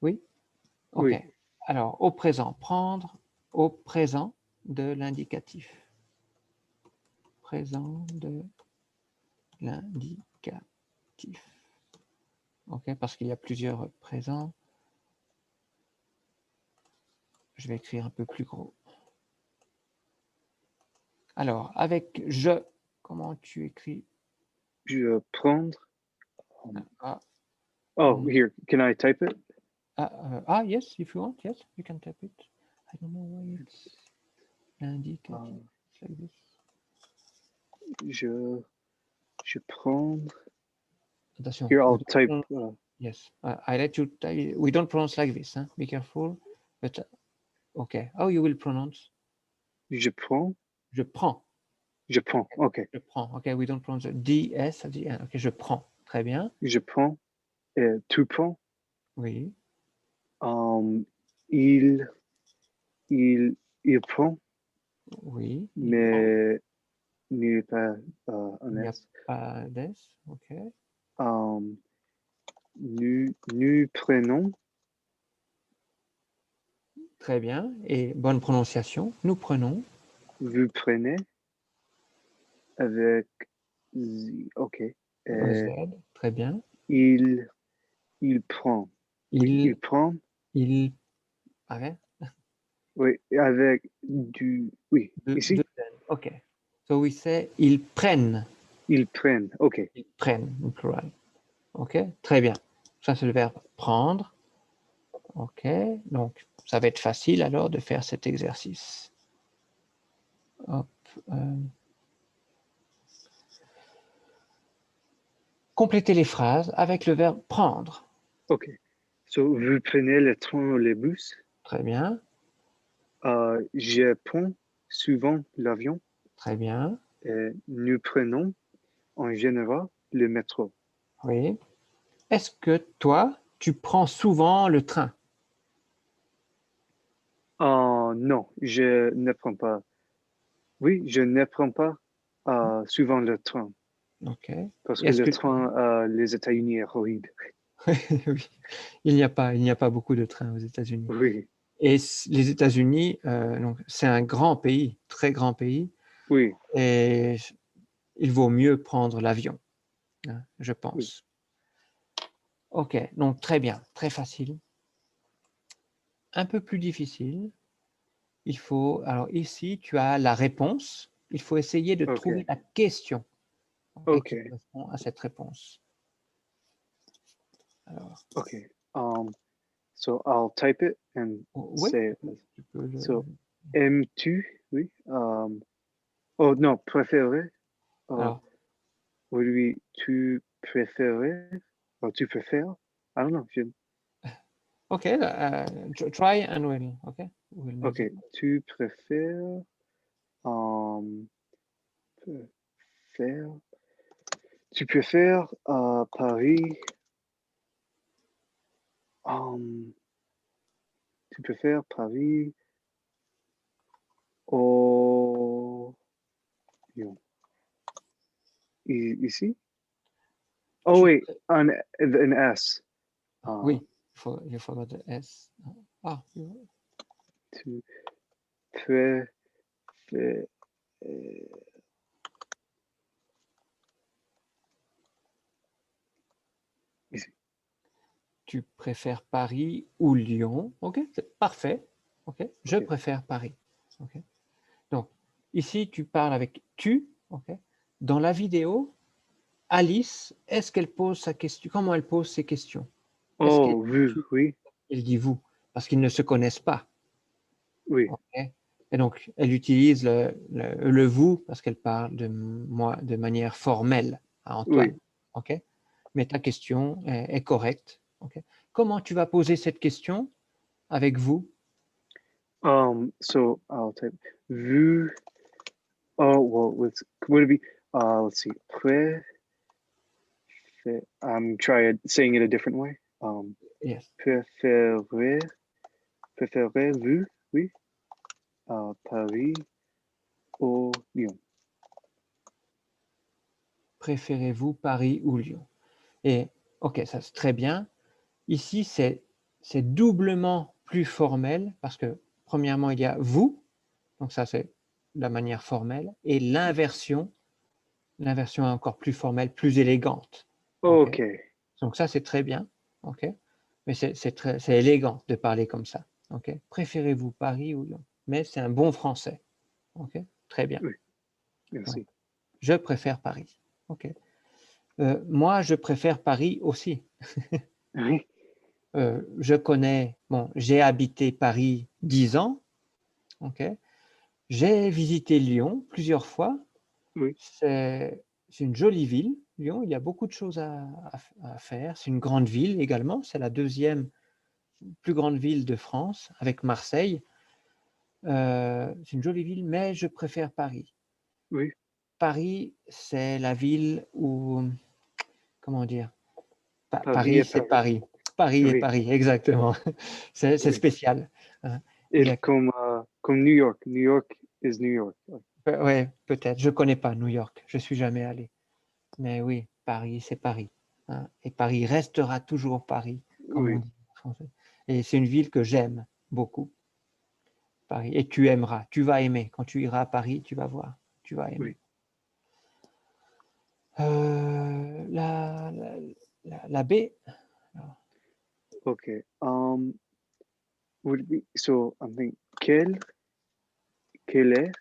Oui? OK. Oui. Alors, au présent, prendre au présent de l'indicatif. Présent de l'indicatif. OK, parce qu'il y a plusieurs présents. Je vais écrire un peu plus gros. Alors, avec je, comment tu écris? Je prendre. Ah, Oh, here. Can I type it? yes, if you want, yes, you can type it. I don't know why it's l'indicatif. It's like this. Je prendre. Attention. Here, I'll type. Yes, I let you type. We don't pronounce like this, huh? Be careful. But okay, how you will pronounce? Je prends. Je prends. Je prends. Ok. Je prends. Okay, we don't pronounce the DS at the end. Okay, je prends. Très bien. Je prends. Tu prends. Oui. Il prend, Oui. mais il n'est pas un Il n'y a S. pas d'S. Ok. Nous prenons. Très bien. Et bonne prononciation. Nous prenons. Vous prenez. Avec ok. Z. Très bien. Il prend. Il prend. Il. Okay. Oui, avec du. Oui, ici. Ok. So we say ils prennent. Ils prennent. Ok. Ils prennent, en plural. Ok. Très bien. Ça, c'est le verbe prendre. Ok. Donc, ça va être facile alors de faire cet exercice. Hop. Complétez les phrases avec le verbe prendre. Ok. So, vous prenez le train ou le bus. Très bien. Je prends souvent l'avion. Très bien. Nous prenons en général le métro. Oui. Est-ce que toi, tu prends souvent le train? Non, je ne prends pas. Oui, je ne prends pas souvent le train. Ok. Parce que le train, les États-Unis est horrible. Oui. Il n'y a pas beaucoup de trains aux États-Unis. Oui. Et les États-Unis, c'est un grand pays, très grand pays. Oui. Et il vaut mieux prendre l'avion, hein, je pense. Oui. Ok, donc très bien, très facile. Un peu plus difficile. Il faut, alors ici, tu as la réponse. Il faut essayer de trouver la question qui correspond à cette réponse. Alors. Ok. So I'll type it and say it. So, aimes-tu? Oui. Oh non, préférer. Alors. Oui, tu préférais? Oh, tu préfères? I don't know. Ok, try and we'll. Ok. Tu préfères? Tu préfères Paris? Tu préfères Paris au ici? Oh oui, un S. Oui, you forgot the S. Tu préfères ici. Tu préfères Paris ou Lyon? Ok, c'est parfait. Ok, je préfère Paris. Ok. Donc, ici, tu parles avec tu. Ok. Dans la vidéo, Alice, est-ce qu'elle pose sa question? Comment elle pose ses questions? Oh, vous, oui. Elle dit vous, parce qu'ils ne se connaissent pas. Oui. Okay. Et donc, elle utilise le vous parce qu'elle parle de moi de manière formelle à Antoine. Oui. Ok. Mais ta question est correcte. Ok. Comment tu vas poser cette question avec vous? So I'll type vu. Oh, well, would it be, let's see, I'm trying saying it a different way. Yes. Préférez-vous, oui, Paris ou Lyon? Préférez-vous Paris ou Lyon? Et ok, ça c'est très bien. Ici, c'est doublement plus formel parce que premièrement, il y a vous, donc ça c'est la manière formelle, et l'inversion est encore plus formelle, plus élégante. Ok. Okay. Donc ça c'est très bien, ok. Mais c'est élégant de parler comme ça, ok. Préférez-vous Paris ou Lyon? Mais c'est un bon français, ok. Très bien. Oui, merci. Donc, je préfère Paris, ok. Moi, je préfère Paris aussi. Oui, Je connais, bon, j'ai habité Paris 10 ans, ok. J'ai visité Lyon plusieurs fois. oui, C'est une jolie ville, Lyon. Il y a beaucoup de choses à faire. C'est une grande ville également. C'est la deuxième plus grande ville de France avec Marseille. C'est une jolie ville, mais je préfère Paris. oui. Paris, c'est la ville où, comment dire, Paris Paris, est c'est Paris. Paris. Paris est Oui, Paris, exactement. C'est oui. spécial. Hein. Il y Et a comme New York. New York is New York. ouais, peut-être. Je ne connais pas New York. Je ne suis jamais allé. Mais oui, Paris, c'est Paris. Hein. Et Paris restera toujours Paris, comme on Oui, dit en français. Et c'est une ville que j'aime beaucoup, Paris. Et tu aimeras, tu vas aimer. Quand tu iras à Paris, tu vas voir, tu vas aimer. oui. La baie, Okay. Would it be, so I'm thinking, quel est,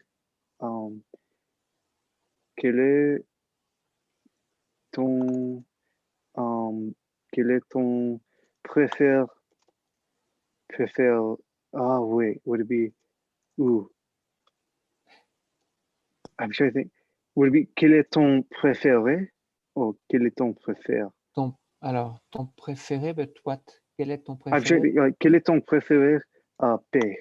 um, quel est ton, quel est ton préfère, préfère, wait, would it be, ooh, I'm trying to think, would it be, quel est ton préféré? Or, quel est ton préféré? alors, ton préféré, but what? Quel est ton I'm trying préféré? to, quel est ton préféré? P.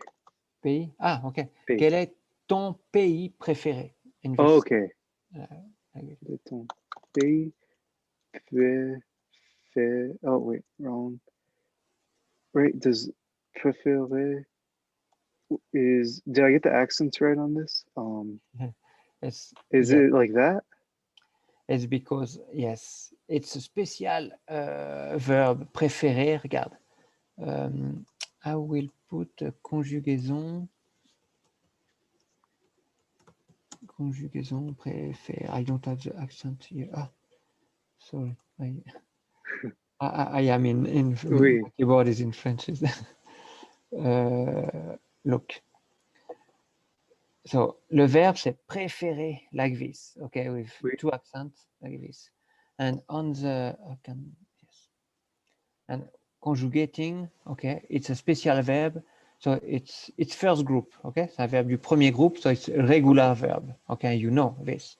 Pays? Ah, ok. P. Quel est ton pays préféré? Oh, English. okay. Language. Quel est ton pays préféré? Oh, wait, wrong. Right, does préféré did I get the accents right on this? It's, Is yes, it like that? it's because, yes, it's a special verb préféré. Regarde. I will put conjugaison préféré. I don't have the accent here. Ah, sorry. I am in Oui, my keyboard is in French. Look. So, le verbe, c'est préférer, like this, okay, with oui. two accents, like this. And on the, yes. And conjugating, okay, it's a special verb, so it's first group, okay, c'est un verbe du premier groupe, so it's a regular verb, okay, you know this.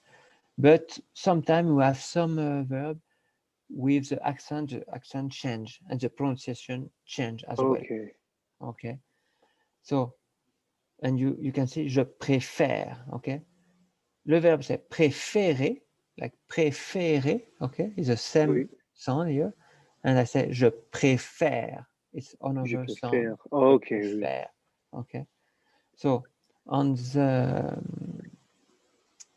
But sometimes we have some verb with the accent change and the pronunciation change as well, Okay. okay. So, and you can see je préfère, okay. Le verbe c'est préférer, like préférer, okay, is the same Oui, sound here, and I say je préfère, it's je another préfère. sound, Oh, je okay, oui. préfère, okay. So on the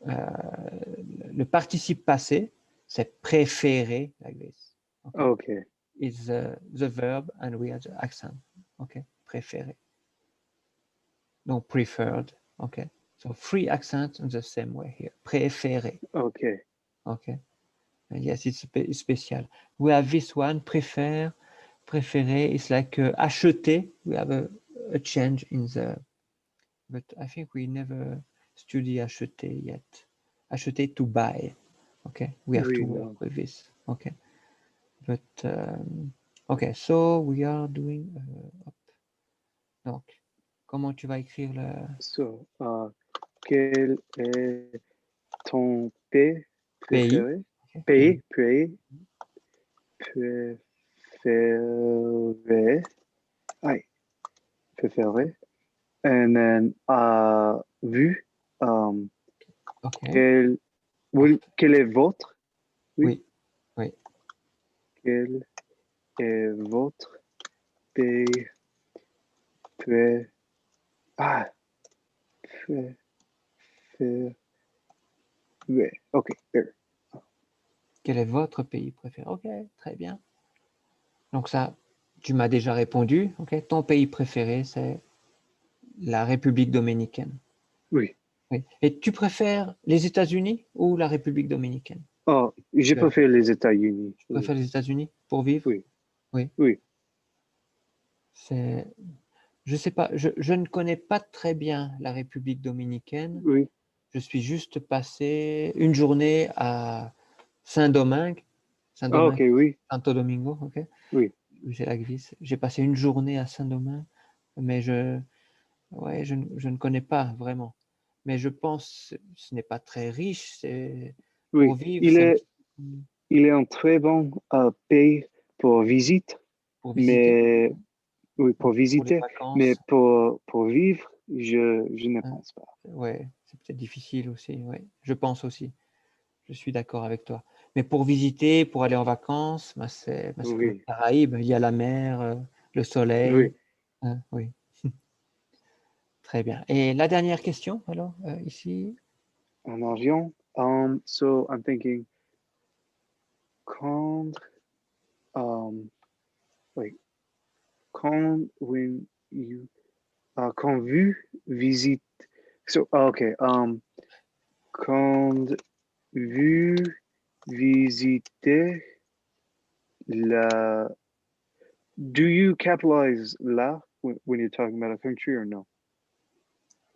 le participe passé, c'est préférer, like this, okay, Okay. is the verb and we have the accent, okay, préférer. No, preferred, okay. So three accents in the same way here, préférer, Okay. okay. Yes, it's special. We have this one, préfère, préféré. It's like acheter. We have a change in the, but I think we never study acheter yet. Acheter to buy. Okay, we have to Oui, work non. with this. Okay, but okay, so we are doing. Hop. Donc, comment tu vas écrire le So, quel est ton pays? préféré? Okay, Pays, pays, préféré. préféré. Aïe, préféré. And then, vu. OK. Quel est votre? Oui. Oui. Quel est votre pays préféré? OK, there. Quel est votre pays préféré? OK, très bien. Donc ça, tu m'as déjà répondu. OK, ton pays préféré, c'est la République dominicaine. Oui. Oui. Et tu préfères les États-Unis ou la République dominicaine? Je Tu préfère les États-Unis. préfères les États-Unis pour vivre? Oui. Oui. Oui. C'est, je sais pas, je ne connais pas très bien la République dominicaine. Oui. Je suis juste passé une journée à Saint-Domingue, OK, oui. Santo Domingo, OK? Oui. J'ai la glisse. J'ai passé une journée à Saint-Domingue, mais ouais, je ne connais pas vraiment. Mais je pense que ce n'est pas très riche. Pour Oui. vivre, Il c'est est, il est un très bon pays pour visite, pour visiter, mais oui, pour pour les visiter, mais vacances. pour vivre, je ne Hein, pense pas. ouais, c'est peut-être difficile aussi. Ouais, je pense aussi. Je suis d'accord avec toi. Mais pour visiter, pour aller en vacances, bah, c'est comme les Oui. Caraïbes. Il y a la mer, le soleil. Oui. Hein, oui, très bien. Et la dernière question, alors, ici. En avion. So I'm thinking, quand, wait, when you, quand vous visite, so, okay, quand vous visitez la, do you capitalize la when you're talking about a country or no?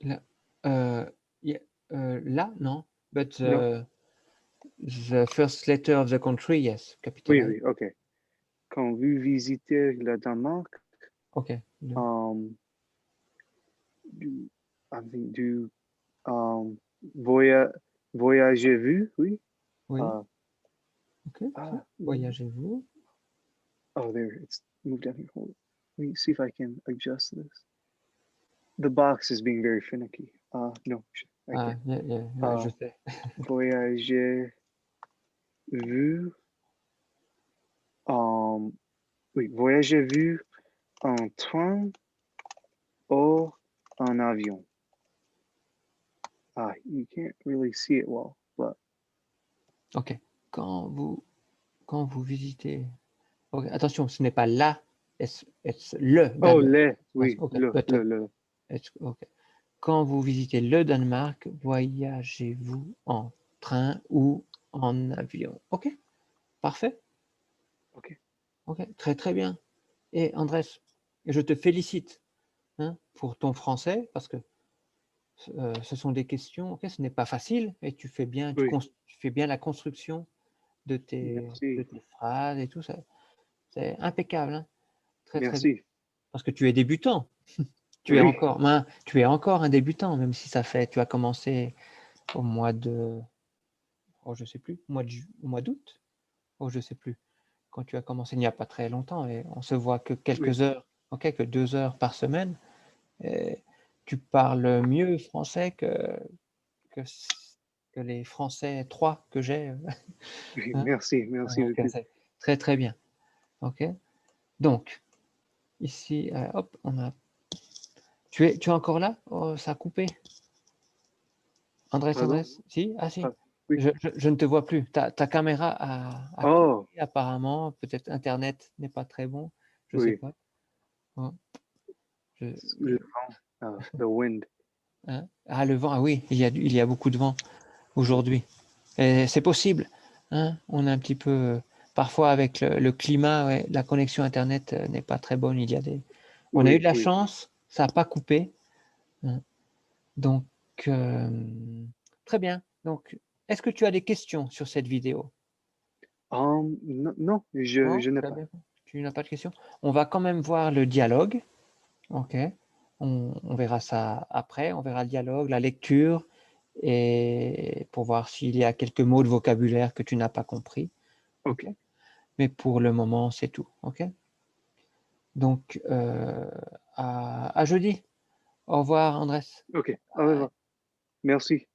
Là, yeah, là, non. But No? the first letter of the country, yes, Oui, capitalized. oui, ok. Quand vous visitez le Danemark, OK. um, I think voya voyagez-vous? Oui. Oui, Uh, OK. Si. Voyagez-vous. oh, there, it's moved down here. Hold on. Let me see if I can adjust this. The box is being very finicky. No, I Ah, can't. yeah, je sais. Voyagez-vous? Oui, voyagez-vous en train ou en avion? You can't really see it well, but OK. Quand vous visitez. OK, attention, ce n'est pas là, it's le oh, Danemark. oui, OK, le, OK. Quand vous visitez le Danemark, voyagez-vous en train ou en avion? OK, parfait. OK. OK, très très bien. Et Andrés, je te félicite hein, pour ton français parce que ce sont des questions, OK, ce n'est pas facile et tu fais bien, Oui, tu fais bien la construction de merci, tes phrases et tout ça. C'est impeccable, hein, très très bien. merci. Parce que tu es débutant. Oui, Tu es encore un débutant, même si tu as commencé au mois de, oh, je sais plus, au mois d'août, oh, je sais plus. Quand tu as commencé, il n'y a pas très longtemps, et on se voit que oui, quelques heures, ok, que 2 heures par semaine. Et tu parles mieux français que, que les Français 3 que j'ai. oui, Hein. merci, merci Donc, beaucoup. c'est très très bien. Ok. Donc ici, hop, tu es encore là? Oh, ça a coupé. Andrés, Pardon? si? Ah si. Oui. Je ne te vois plus. Ta caméra a Oh, coupé apparemment. Peut-être Internet n'est pas très bon. Je ne sais oui, pas. Hein, le vent, the wind. hein. Ah, le vent. Ah oui, il y a beaucoup de vent aujourd'hui. Et c'est possible. Hein. On a un petit peu. Parfois, avec le climat, ouais, la connexion Internet n'est pas très bonne. On a eu Oui, de la oui. chance. Ça n'a pas coupé. Hein. Donc, euh, très bien. Donc, est-ce que tu as des questions sur cette vidéo? Non, non, Non, je n'ai très pas. bien. Tu n'as pas de questions? On va quand même voir le dialogue. OK. On verra ça après. On verra le dialogue, la lecture, et pour voir s'il y a quelques mots de vocabulaire que tu n'as pas compris. OK. OK. mais pour le moment, c'est tout. OK? Donc, à jeudi. Au revoir, Andrés. OK, au revoir. Merci.